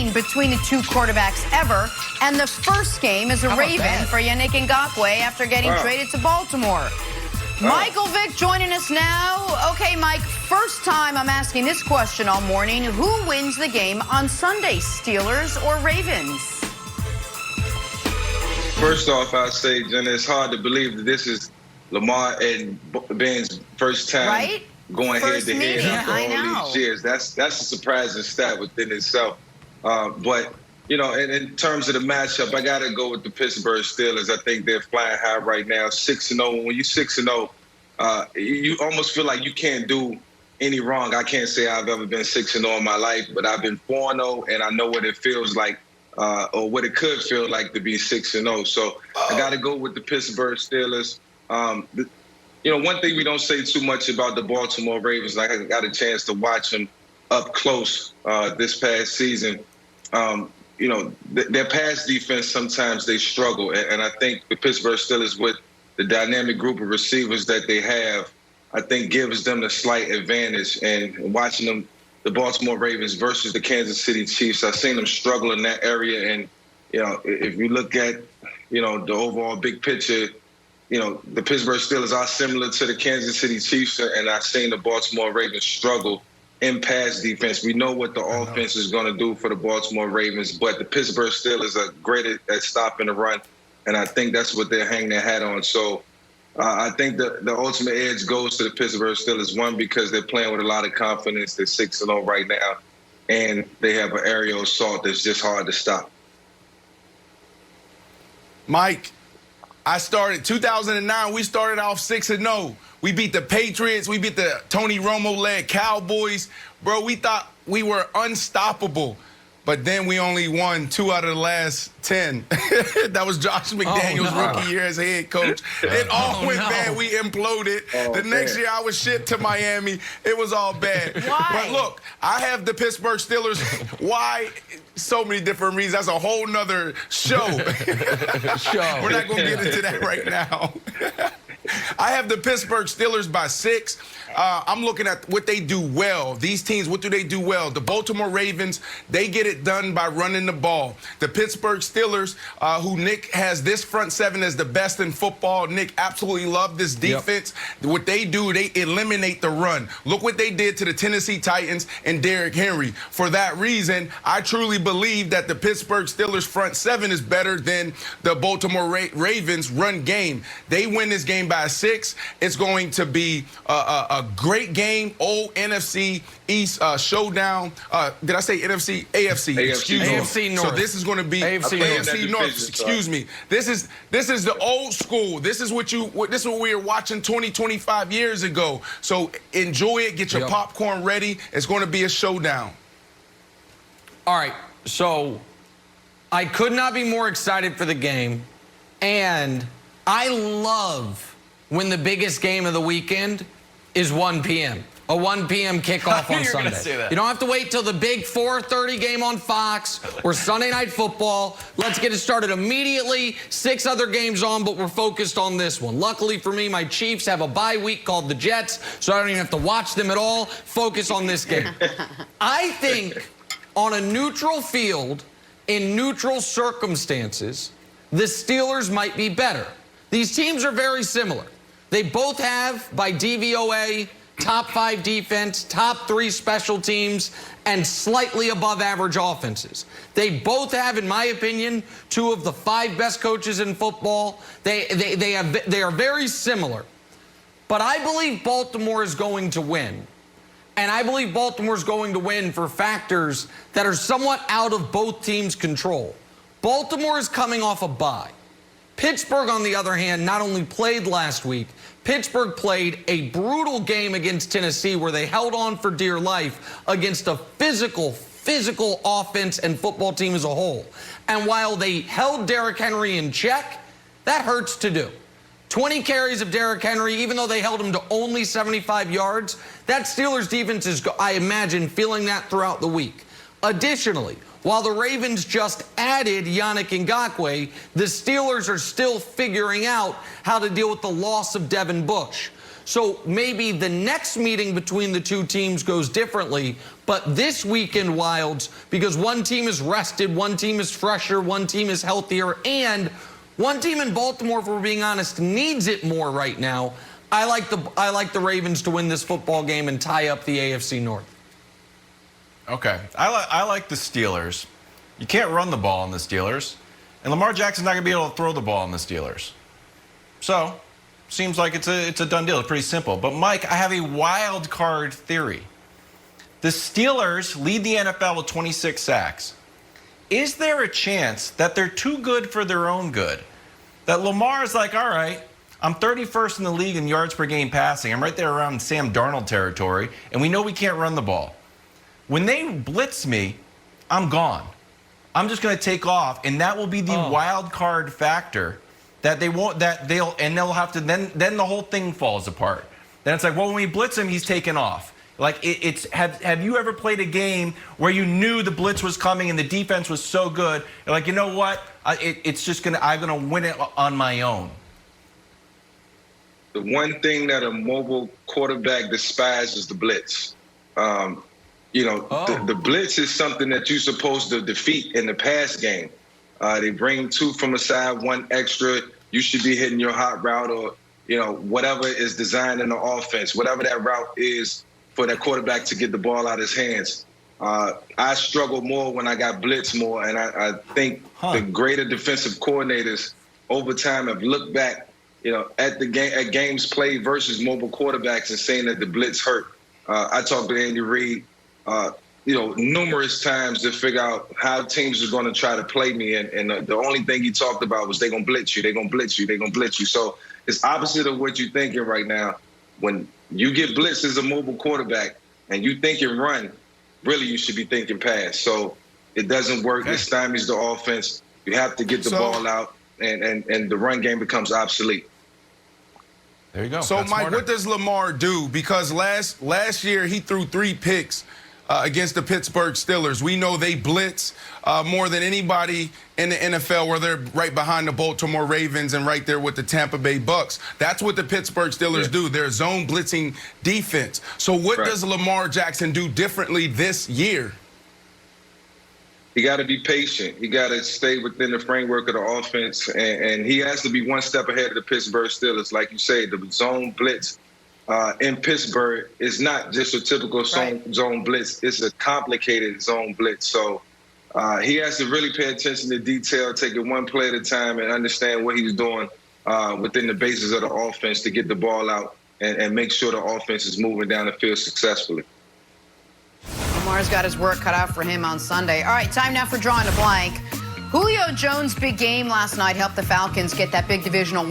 meeting between the two quarterbacks ever, and the first game is a Raven for Yannick Ngakoue after getting traded to Baltimore. Michael Vick joining us now. Okay, Mike, first time I'm asking this question all morning. Who wins the game on Sunday, Steelers or Ravens? First off, I say, Jenna, it's hard to believe that this is Lamar and Ben's first time going head-to-head after all these years. That's a surprising stat within itself. But, you know, in terms of the matchup, I got to go with the Pittsburgh Steelers. I think they're flying high right now, 6-0. When you're 6-0, you almost feel like you can't do any wrong. I can't say I've ever been 6-0 in my life, but I've been 4-0, and I know what it feels like, or what it could feel like to be 6-0. So I got to go with the Pittsburgh Steelers. You know, one thing we don't say too much about the Baltimore Ravens, I got a chance to watch them up close this past season. You know, their pass defense, sometimes they struggle. And I think the Pittsburgh Steelers, with the dynamic group of receivers that they have, I think gives them the slight advantage. And watching them, the Baltimore Ravens versus the Kansas City Chiefs, I've seen them struggle in that area. And, you know, if you look at, you know, the overall big picture, you know, the Pittsburgh Steelers are similar to the Kansas City Chiefs, and I've seen the Baltimore Ravens struggle in pass defense. We know what the offense is going to do for the Baltimore Ravens, but the Pittsburgh Steelers are great at stopping the run, and I think that's what they're hanging their hat on. So I think the ultimate edge goes to the Pittsburgh Steelers, one, because they're playing with a lot of confidence. They're 6-0 right now, and they have an aerial assault that's just hard to stop. Mike, I started 2009. We started off 6-0. We beat the Patriots. We beat the Tony Romo-led Cowboys. Bro, we thought we were unstoppable. But then we only won 2 out of the last 10. That was Josh McDaniels' rookie year as head coach. It all went bad. We imploded. The next year I was shipped to Miami. It was all bad. Why? But look, I have the Pittsburgh Steelers. Why? So many different reasons. That's a whole nother show. We're not going to get into that right now. I have the Pittsburgh Steelers by 6. I'm looking at what they do well. These teams, what do they do well? The Baltimore Ravens, they get it done by running the ball. The Pittsburgh Steelers, who Nick has this front seven as the best in football. Nick absolutely loved this defense. What they do, they eliminate the run. Look what they did to the Tennessee Titans and Derrick Henry. For that reason, I truly believe that the Pittsburgh Steelers front seven is better than the Baltimore Ravens run game. They win this game by 6. It's going to be a great game. Old NFC East showdown. Did I say NFC? AFC. Excuse me. AFC North. So this is going to be AFC North. Excuse me. This is the old school. This is what we were watching 20, 25 years ago. So enjoy it. Get your popcorn ready. It's going to be a showdown. All right. So I could not be more excited for the game, and I love when the biggest game of the weekend is 1 p.m. A 1 p.m. kickoff on Sunday. You don't have to wait till the big 4:30 game on Fox or Sunday Night Football. Let's get it started immediately. 6 other games on, but we're focused on this one. Luckily for me, my Chiefs have a bye week called the Jets, so I don't even have to watch them at all. Focus on this game. I think on a neutral field, in neutral circumstances, the Steelers might be better. These teams are very similar. They both have, by DVOA, top 5 defense, top 3 special teams, and slightly above average offenses. They both have, in my opinion, 2 of the 5 best coaches in football. They are very similar. But I believe Baltimore is going to win. And I believe Baltimore is going to win for factors that are somewhat out of both teams' control. Baltimore is coming off a bye. Pittsburgh, on the other hand, not only played last week, Pittsburgh played a brutal game against Tennessee where they held on for dear life against a physical offense and football team as a whole. And while they held Derrick Henry in check, that hurts to do. 20 carries of Derrick Henry, even though they held him to only 75 yards, that Steelers defense is, I imagine, feeling that throughout the week. Additionally, while the Ravens just added Yannick Ngakoue, the Steelers are still figuring out how to deal with the loss of Devin Bush. So maybe the next meeting between the two teams goes differently, But this weekend, Wildes, because one team is rested, one team is fresher, one team is healthier, and one team in Baltimore, if we're being honest, needs it more right now. I like the Ravens to win this football game and tie up the AFC North. Okay. I like the Steelers. You can't run the ball on the Steelers. And Lamar Jackson's not going to be able to throw the ball on the Steelers. So, seems like it's a done deal. It's pretty simple. But, Mike, I have a wild card theory. The Steelers lead the NFL with 26 sacks. Is there a chance that they're too good for their own good? That Lamar's like, all right, I'm 31st in the league in yards per game passing. I'm right there around Sam Darnold territory, and we know we can't run the ball. When they blitz me, I'm gone. I'm just going to take off, and that will be the wild card factor that they'll have to, then the whole thing falls apart. Then it's like, well, when we blitz him, he's taken off. Like, have you ever played a game where you knew the blitz was coming and the defense was so good? You're like, you know what? I'm going to win it on my own. The one thing that a mobile quarterback despises is the blitz. The blitz is something that you're supposed to defeat in the pass game. They bring two from the side, one extra. You should be hitting your hot route or, whatever is designed in the offense, whatever that route is for that quarterback to get the ball out of his hands. I struggle more when I got blitz more, and I think the greater defensive coordinators over time have looked back, at games played versus mobile quarterbacks and saying that the blitz hurt. I talked to Andy Reid, numerous times to figure out how teams are going to try to play me. And the only thing he talked about was they're going to blitz you, they're going to blitz you, they're going to blitz you. So it's opposite of what you're thinking right now. When you get blitzed as a mobile quarterback and you think and run, really you should be thinking pass. So it doesn't work. It stymies the offense. You have to get the ball out, and the run game becomes obsolete. There you go. So, That's Mike, smarter. what does Lamar do? Because last year he threw 3 picks against the Pittsburgh Steelers. We know they blitz more than anybody in the NFL, where they're right behind the Baltimore Ravens and right there with the Tampa Bay Bucks. That's what the Pittsburgh Steelers do. They're zone blitzing defense. So what does Lamar Jackson do differently this year? He got to be patient. He got to stay within the framework of the offense, and he has to be one step ahead of the Pittsburgh Steelers. Like you say, the zone blitz in Pittsburgh is not just a typical zone blitz. It's a complicated zone blitz. So he has to really pay attention to detail, take it one play at a time, and understand what he's doing within the bases of the offense to get the ball out and make sure the offense is moving down the field successfully. Lamar's got his work cut out for him on Sunday. All right, time now for Drawing a Blank. Julio Jones' big game last night helped the Falcons get that big divisional win.